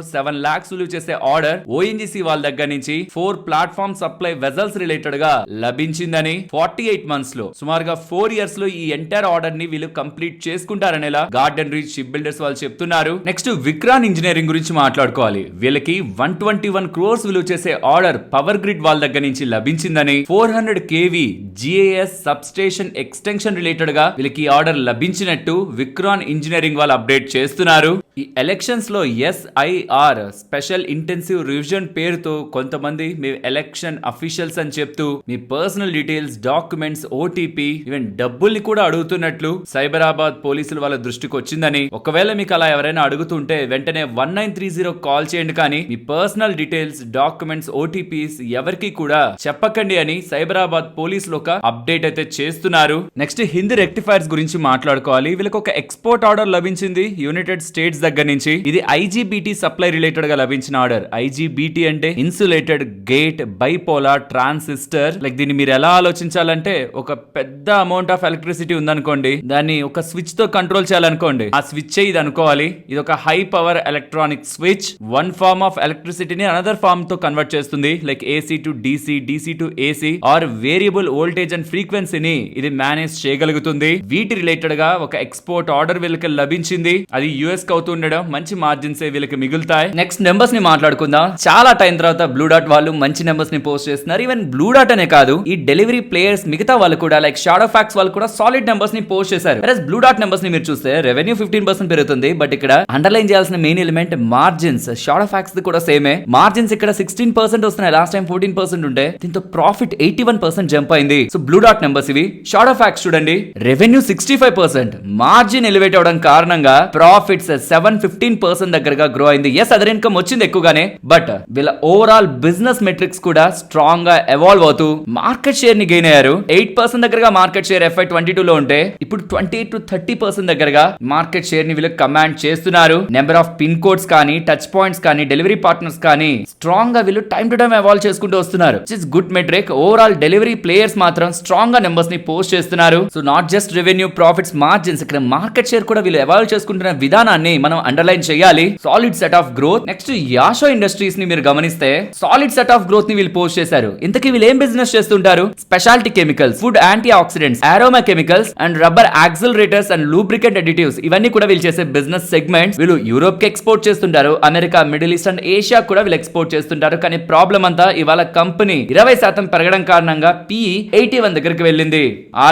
విలువ చేసే ఆర్డర్ ONGC వాళ్ళ దగ్గర నుంచి 4 ప్లాట్ఫామ్ సప్లై వెజల్స్ రిలేటెడ్ గా లభించిందని, 48 months లో సుమారుగా 4 years లో ఈ ఎంటైర్ ఆర్డర్ ని వీళ్ళు కంప్లీట్ చేసుకుంటారనేలా గార్డెన్ రీచ్ షిప్ బిల్డర్స్ వాళ్ళు చెప్తున్నారు. నెక్స్ట్ విక్రాన్ ఇంజనీరింగ్ గురించి మాట్లాడుకోవాలి. వీళ్ళకి 121 crore విలువ చేసే ఆర్డర్ పవర్ గ్రిడ్ వాళ్ళ దగ్గర నుంచి లభించిందని, 400 kV GAS sub station extension related గా వీళ్ళకి ఆర్డర్ లభించినట్టు విక్రాన్ ఇంజనీరింగ్ వాళ్ళు అప్డేట్ చేస్తున్నారు. ఈ ఎలక్షన్స్ లో SIR స్పెషల్ ఇంటెన్సివ్ రివిజన్ పేరుతో కొంతమంది మీ ఎలక్షన్ అఫీషియల్స్ అని చెప్తూ మీ personal details, documents, OTP, even డబ్బుల్ని కూడా అడుగుతున్నట్లు సైబరాబాద్ పోలీసులు వాళ్ళ దృష్టికి వచ్చిందని, ఒకవేళ మీకు అలా ఎవరైనా అడుగుతుంటే వెంటనే 1930 కాల్ చేయండి, కానీ మీ పర్సనల్ డీటెయిల్స్, డాక్యుమెంట్స్, OTPs ఎవరికి కూడా చెప్పకండి అని సైబరాబాద్ పోలీసులు ఒక అప్డేట్ అయితే చేస్తున్నారు. నెక్స్ట్ హిందీ రెక్టిఫైర్స్ గురించి మాట్లాడుకోవాలి. వీళ్ళకి ఒక ఎక్స్పోర్ట్ ఆర్డర్ లభించింది యునైటెడ్ స్టేట్స్ దగ్గర నుంచి. ఇది IGBT సప్లై రిలేటెడ్ గా లభించిన ఆర్డర్. IGBT అంటే insulated gate bipolar transistor. Like దీన్ని మీరు ఎలా ఆలోచించాలంటే, ఒక పెద్ద అమౌంట్ ఆఫ్ ఎలక్ట్రిసిటీ ఉందనుకోండి, దాన్ని ఒక స్విచ్ తో కంట్రోల్ చేయాలనుకోండి, ఆ స్విచ్ ఇది అనుకోవాలి. ఇది ఒక high power electronic switch. One form of ఎలక్ట్రిసిటీని అనదర్ ఫార్మ్ తో కన్వర్ట్ చేస్తుంది. Like AC to DC, DC to AC or variable voltage and ఫ్రీక్వెన్సీని ఇది మేనేజ్ చేయగలుగుతుంది. వీటి రిలేటెడ్ గా ఒక ఎక్స్పోర్ట్ ఆర్డర్ వీళ్ళకి లభించింది. అది US కి అవుతుంది. ఉండడం, మంచి మార్జిన్స్ వీళ్ళకి మిగులుతాయి. నెక్స్ట్ నెంబర్స్ ని మాట్లాడుకుందాం. చాలా టైం తర్వాత బ్లూ డాట్ వాళ్ళు మంచి నెంబర్స్ ని పోస్ట్ చేస్తున్నారు. ఈవెన్ బ్లూ డాట్ అనే కాదు, ఈ డెలివరీ ప్లేయర్స్ మిగతా వాళ్ళు కూడా లైక్ షాడో ఫ్యాక్స్ వాళ్ళు కూడా సాలిడ్ నెంబర్స్ ని పోస్ట్ చేశారు. బ్లూ డాట్ నెంబర్స్ ని మీరు చూస్తే రెవెన్యూ 15% పెరుగుతుంది, బట్ ఇక్కడ అండర్లైన్ చేయాల్సిన main element margins. Shadowfax కూడా సేమే, మార్జిన్స్ ఇక్కడ 16% వస్తున్నాయి, లాస్ట్ టైం 14% ఉంటే దీంతో ప్రాఫిట్ 81% జంప్ అయింది. సో బ్లూ డాట్ నెంబర్స్ ఇవి. షాడో ఫ్యాక్స్ చూడండి, రెవెన్యూ 65%, మార్జిన్ ఎలివేట్ అవడం కారణంగా ప్రాఫిట్స్ 715% దగ్గరగా గ్రో అయింది. ఎస్, అదర్ ఇన్కమ్ వచ్చింది ఎక్కువగానే, బట్ వీళ్ళ ఓవరాల్ బిజినెస్ మెట్రిక్స్ కూడా స్ట్రాంగ్ గా ఎవాల్వ్ అవుతూ మార్కెట్ షేర్ ని గెయిన్ అయ్యారు. 8% దగ్గరగా మార్కెట్ షేర్ FY22 లో ఉంటే ఇప్పుడు 20 to 30% దగ్గరగా మార్కెట్ షేర్ ని వీళ్ళు కమాండ్ చేస్తున్నారు. నెంబర్ ఆఫ్ పిన్ కోడ్స్ కానీ, టచ్ పాయింట్స్ కానీ, డెలివరీ పార్ట్నర్స్ కానీ స్ట్రాంగ్ గా వీళ్ళు టైం టు టైం ఎవాల్వ్ చేసుకుంటూ వస్తున్నారు. It's good metric. Overall delivery players మాత్రం స్ట్రాంగ్ గా నెంబర్స్ ని పోస్ట్ చేస్తున్నారు. So not just revenue, profits, margins, ఇక్కడ మార్కెట్ షేర్ కూడా వీళ్ళు ఎవాల్వ్ చేసుకుంటున్న విధానాన్ని మనం అండర్లైన్ చేయాలి. Solid set of growth. Next Yasho Industries ని మీరు గమనిస్తే సాలిడ్ సెట్ ఆఫ్ గ్రోత్ ని వీళ్ళు పోస్ట్ చేశారు. ఇంతకీ వీళ్ళు ఏం బిజినెస్ చేస్తుంటారు? Speciality chemicals, food antioxidants, aroma chemicals and rubber accelerators and lubricant additives, ఇవన్నీ కూడా వీళ్ళు చేసే బిజినెస్ సెగ్మెంట్స్. వీళ్ళు యూరోప్ కి ఎక్స్పోర్ట్ చేస్తుంటారు, America, Middle East and Asia కూడా వీళ్ళు ఎక్స్పోర్ట్ చేస్తుంటారు. కానీ ప్రాబ్లం అంతా ఇవాళ కంపెనీ 20% పెరగడం కారణంగా PE 81 దగ్గరికి వెళ్ళింది.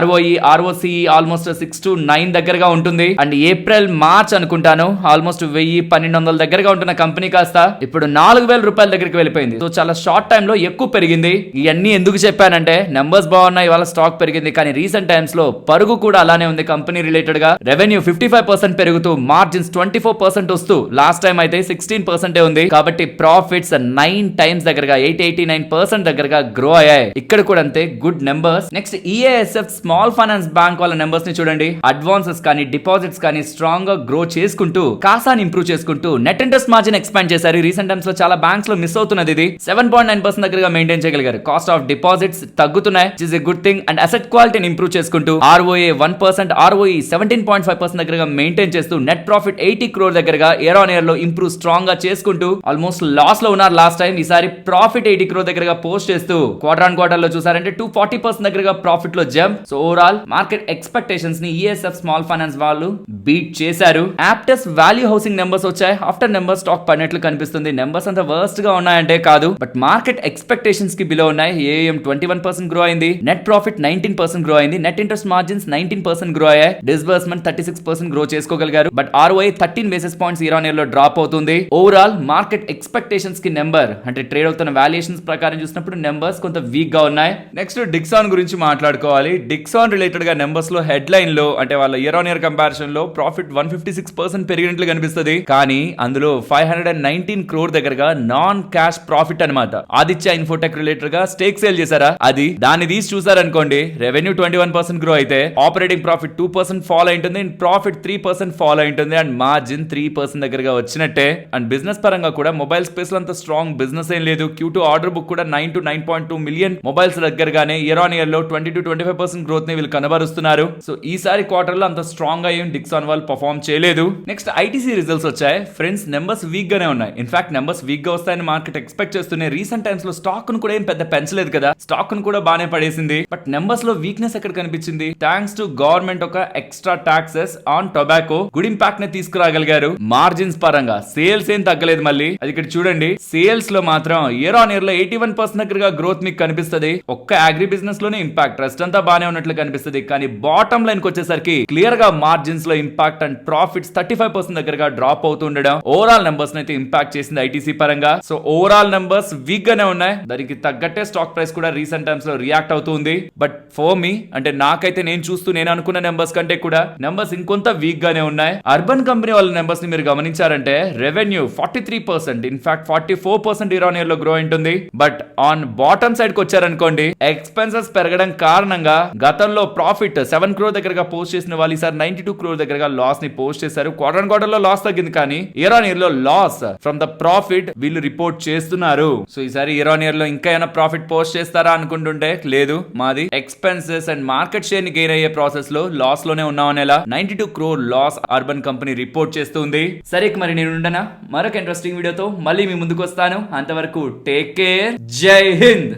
ROCE ఆల్మోస్ట్ 6 to 9 దగ్గరగా ఉంటుంది. అండ్ ఏప్రిల్ మార్చ్ అనుకుంటాను ఆల్మోస్ట్ 1000-1200 దగ్గరగా ఉంటున్న కంపెనీ కాస్త ఇప్పుడు 4000 రూపాయల దగ్గరికి వెళ్ళిపోయింది. సో చాలా షార్ట్ టైమ్ లో ఎక్కువ పెరిగింది. ఇవన్నీ ఎందుకు చెప్పానంటే నెంబర్స్ బాగున్నాయి, ఇవాళ స్టాక్ పెరిగింది, కానీ రీసెంట్ టైమ్స్ లో పరుగు కూడా అలానే ఉంది. కంపెనీ రిలేటెడ్ గా రెవెన్యూ 55% పెరుగుతూ మార్జిన్స్ 24% వస్తూ లాస్ట్ టైం అయితే 16% ఉంది. కాబట్టి ప్రాఫిట్స్ 9 టైమ్స్ దగ్గరగా 89% దగ్గరగా గ్రో అయ్యాయి. ఇక్కడ కూడా అంతే good numbers. Next EASF small finance bank వాళ్ళ నెంబర్స్ ని చూడండి. అడ్వాన్సెస్ కానీ, డిపాజిట్స్ కానీ స్ట్రాంగ్ గా గ్రో చేసుకుంటూ, కాసాని ఇంప్రూవ్ చేసుకుంటూ నెట్ ఇంట్రెస్ట్ మార్జిన్ ఎక్స్పాండ్ చేశారు. రీసెంట్ టైమ్స్ లో చాలా బ్యాంక్స్ లో మిస్ అవుతున్నది ఇది. 7.9% దగ్గరగా మెయింటైన్ చేయగలిగారు. కాస్ట్ ఆఫ్ డిపాజిట్స్ తగ్గుతున్నాయి, which is a good thing. And asset క్వాలిటీని ఇంప్రూవ్ చేసుకుంటూ ROA 1%, ROE 17.5% దగ్గరగా మెయింటైన్ చేస్తూ నెట్ ప్రాఫిట్ 80 crore దగ్గరగా ఇయర్ ఆన్ ఇయర్ లో ఇంప్రూవ్ స్ట్రాంగ్ గా చేసుకుంటూ ఆల్మోస్ట్ లాస్ లో ఉన్నారు లాస్ట్ టైం. ఈసారి ప్రాఫిట్ 80 crore దగ్గరగా పోస్ట్ చేస్తూ క్వార్టర్ ఆన్ క్వార్టర్ లో చూసారంటే 240% దగ్గరగా ప్రాఫిట్ లో jump. So overall market expectations ని ESF స్మాల్ ఫైనాన్స్ వాళ్ళు బీట్ చేశారు. యాప్టెస్ వాల్యూ హౌసింగ్ నెంబర్స్ వచ్చాయి. ఆఫ్టర్ నెంబర్ స్టాక్ పడినట్లు కనిపిస్తుంది. నెంబర్స్ అంత వర్స్ట్ గా ఉన్నాయంటే కాదు, బట్ మార్కెట్ ఎక్స్పెక్టేషన్స్ కి బిలో ఉన్నాయి. AUM 21% గ్రో అయింది, నెట్ ప్రాఫిట్ 19% గ్రో అయింది, నెట్ ఇంట్రెస్ట్ మార్జిన్స్ 19% గ్రో అయ్యాయి, డిస్బర్స్మెంట్ 36% గ్రో చేసుకోగలిగారు. But ROI 13 basis points year on year లో డ్రాప్ అవుతుంది. ఓవరాల్ మార్కెట్ ఎక్స్పెక్టేషన్స్ కి నెంబర్ అంటే ట్రేడ్ అవుతున్న వాల్యుయేషన్స్ ప్రకారం చూసినప్పుడు నెంబర్స్ కొంత వీక్ గా ఉన్నాయి. నెక్స్ట్ డిక్సాన్ గురించి మాట్లాడుకోవాలి. డిక్సాన్ రిలేటెడ్ గా నెంబర్స్ లో హెడ్ లైన్ లో అంటే వాళ్ళ ఇయర్ ఆన్ ఇయర్ కంపారిజన్ లో ప్రాఫిట్ 156% పెరిగినట్లు కనిపిస్తుంది. కానీ అందులో 519 crore దగ్గరగా నాన్ క్యాష్ ప్రాఫిట్ అన్నమాట. ఆదిత్య ఇన్ఫోటెక్ రిలేటెడ్ గా స్టేక్ సేల్ చేశారా, అది దాన్ని తీసి చూసారనుకోండి రెవెన్యూ 21% గ్రో అయితే ఆపరేటింగ్ ప్రాఫిట్ 2% ఫాల్ అయింటుంది, అండ్ ప్రాఫిట్ 3% ఫాల్ అయింటుంది, అండ్ మార్జిన్ 3% దగ్గరగా వచ్చినట్టే. అండ్ బిజినెస్ పరంగా కూడా మొబైల్ స్పేస్ లో అంత స్ట్రాంగ్ బిజినెస్ ఏం లేదు. Q2 ఆర్డర్ బుక్ కూడా 9 to 9.2 million మొబైల్స్ దగ్గరగానే ఇయర్ ఆన్ ఇయర్ లో 20 to 25% గ్రోత్ ని వీళ్ళు కనబరుస్తున్నారు. సో ఈసారి క్వార్టర్ లో అంత స్ట్రాంగ్ గా ఏం డిక్సాన్ వాళ్ళు పర్ఫార్మ్ చేయలేదు. నెక్స్ట్ ITC రిజల్ట్స్ వచ్చాయి. ఫ్రెండ్స్ నెంబర్స్ వీక్ గానే ఉన్నాయి. ఇన్ఫాక్ట్ నెంబర్స్ వీక్ గా వస్తాయని మార్కెట్ ఎక్స్పెక్ట్ చేస్తున్నాయి. రీసెంట్ టైమ్స్ లో స్టాక్ ను కూడా ఏం పెద్ద పెంచలేదు కదా, స్టాక్ ను కూడా బానే పడేసింది. బట్ నెంబర్స్ లో వీక్నెస్ ఎక్కడ కనిపించింది? థ్యాంక్స్ టు గవర్నమెంట్ ఒక extra taxes on tobacco good impact ని తీసుకురాగలిగారు. మార్జిన్స్ పరంగా సేల్స్ ఏం తగ్గలేదు. మళ్ళీ అది ఇక్కడ చూడండి, సేల్స్ లో మాత్రం ఇయర్ ఆన్ ఇయర్ లో 81% దగ్గరగా గ్రోత్ మీకు కనిపిస్తుంది. ఒక్క అగ్రి బిజినెస్ లోనే ఇంపాక్ట్, రెస్ట్ అంతా బానే ఉన్నట్లు కనిపిస్తుంది. కానీ బాటమ్ లైన్ కి వచ్చేసరికి క్లియర్ గా మార్జిన్స్ లో ఇంపాక్ట్ అండ్ ప్రాఫిట్స్ 35% దగ్గరగా డ్రాప్ అవుతుండడం ఓవరాల్ నెంబర్స్ అయితే ఇంపాక్ట్ చేసింది ITC పరంగా. సో ఓవరాల్ నెంబర్స్ వీక్ గానే ఉన్నాయి. దానికి తగ్గట్టే స్టాక్ ప్రైస్ కూడా రీసెంట్ టైమ్స్ లో రియాక్ట్ అవుతుంది. బట్ ఫర్ మీ అంటే నాకైతే నేను అనుకున్న నెంబర్స్ కంటే కూడా నెంబర్స్ ఇంకొంత వీక్ గానే ఉన్నాయి. అర్బన్ కంపెనీ వాళ్ళ నెంబర్స్ ని మీరు గమనించారంటే revenue 43%, in fact 44% year on year లో గ్రో ఉంటుంది. బట్ ఆన్ బాటమ్ సైడ్ కి వచ్చారనుకోండి, ఎక్స్పెన్సెస్ పెరగడం కారణంగా గతంలో ప్రాఫిట్ 7 crore దగ్గరగా పోస్ట్ చేసిన వాళ్ళు ఈసారి 92 crore దగ్గరగా లాస్ ని పోస్ట్ చేశారు. క్వార్టర్ లో లాస్ తగ్గింది, కానీ ఇయర్ ఆన్ ఇయర్ లో లాస్ ఫ్రమ్ ద ప్రాఫిట్ వీళ్ళు రిపోర్ట్ చేస్తున్నారు. సో ఈసారి ఇయర్ ఆన్ ఇయర్ లో ఇంకా ఏమైనా ప్రాఫిట్ పోస్ట్ చేస్తారా అనుకుంటుంటే లేదు, మాది ఎక్స్పెన్సెస్ అండ్ మార్కెట్ షేర్ ని గెయిన్ అయ్యే ప్రాసెస్ లో లాస్ లోనే ఉన్నామనేలా 92 crore loss Urban Company report చేస్తుంది. సరే మరి నేను ఉండనా, మరొక ఇంట్రెస్టింగ్ వీడియోతో మళ్ళీ మీ ముందుకు వస్తాను. అంతవరకు టేక్ కేర్, జై హింద్.